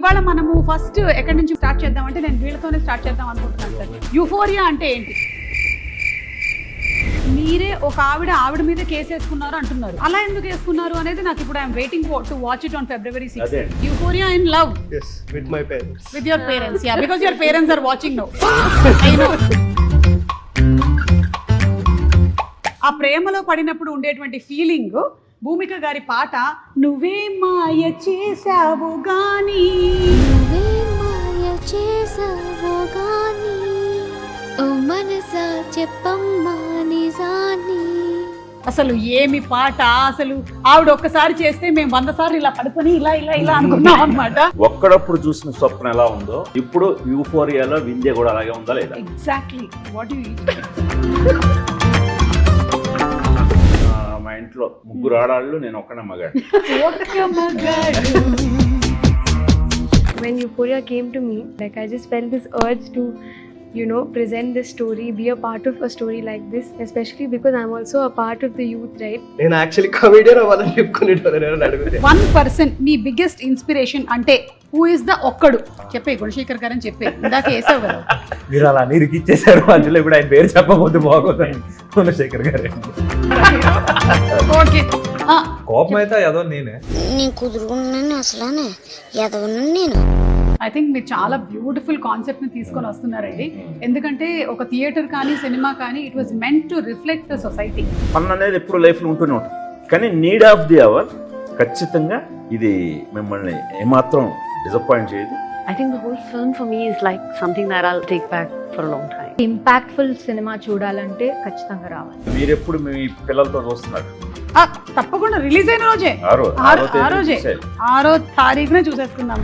ఇవాళ మనము ఫస్ట్ ఎక్కడి నుంచి స్టార్ట్ చేద్దాం అంటే నేను వీళ్ళతోనే స్టార్ట్ చేద్దాం అనుకుంటున్నాను సార్. యూఫోరియా అంటే ఏంటి? మీరే ఒక ఆవిడ మీద కేసు వేసుకున్నారు అంటున్నారు. అలా ఎందుకు వేసుకున్నారు అనేది నాకు ఇప్పుడు I'm waiting to watch it on February 6th. Euphoria in love. Yes, with my parents. With your parents, yeah, because your parents are watching now. I know. ఆ ప్రేమలో పడినప్పుడు ఉండేటువంటి ఫీలింగ్, భూమిక గారి పాట నువ్వే మాయ చేసావు గాని, నువ్వే మాయ చేసావు గాని, ఓ మనసా చెప్పమ్మా నిజాన్ని. అసలు ఏమి పాట అసలు. ఆవిడ ఒక్కసారి చేస్తే మేము 100 సార్లు ఇలా పడుకొని ఇలా ఇలా ఇలా అనుకున్నాం అనమాట. ఒక్కడప్పుడు చూసిన స్వప్నం ఎలా ఉందో ఇప్పుడు యూఫోరియాలో వింధ్య కూడా అలాగే ఉందా లేదా? ఎగ్జాక్ట్లీ వాట్ యు మా ఇంట్లో ముగ్గురు ఆడాళ్ళు, నేను ఒక్కనే మగాడు. When Euphoria came to me, like I just felt this urge to, you know, present this story, be a part of a story like this, especially because I'm also a part of the youth, right? నేను actually comedian అవ్వాలని చెప్పుకునేటోను అడిగితే 1% మీ biggest inspiration అంటే who is the ఒక్కడు చెప్పే గుణశేఖర్ గారు అని చెప్పే ఇందాక వేసావు కదా. మీరు అలా ఇరికిచ్చేసారు, మధ్యలో ఇప్పుడు ఆయన పేరు చెప్పబోద్దు బాగోదని. గుణశేఖర్ గారు ఓకే. కోపం అయితే ఏదో నేనే నేను కుదురుకున్నాను అసలానే ఎదవను నేను. ఐ థింక్ మీరు చాలా బ్యూటిఫుల్ కాన్సెప్ట్ ని తీసుకొని వస్తున్నారండి. ఎందుకంటే ఒక థియేటర్ కానీ సినిమా కానీ it was meant to reflect the society. Fun అనేది ఎప్పుడు లైఫ్లో ఉంటూనే ఉంటుంది, కానీ నీడ్ ఆఫ్ ది అవర్ ఖచ్చితంగా ఇది మిమ్మల్ని ఏమాత్రం డిసప్పాయింట్ చేయదు. I think the whole film for me is like something that I'll take back for a long time. Impactful cinema చూడాలంటే ఖచ్చితంగా రావాలి. మీరు ఎప్పుడు మీ పిల్లలతో చూస్తున్నారు? తప్పకుండా రిలీజ్ అయిన రోజే, ఆ రోజే 6వ తారీఖున చూసేసుకుందాం.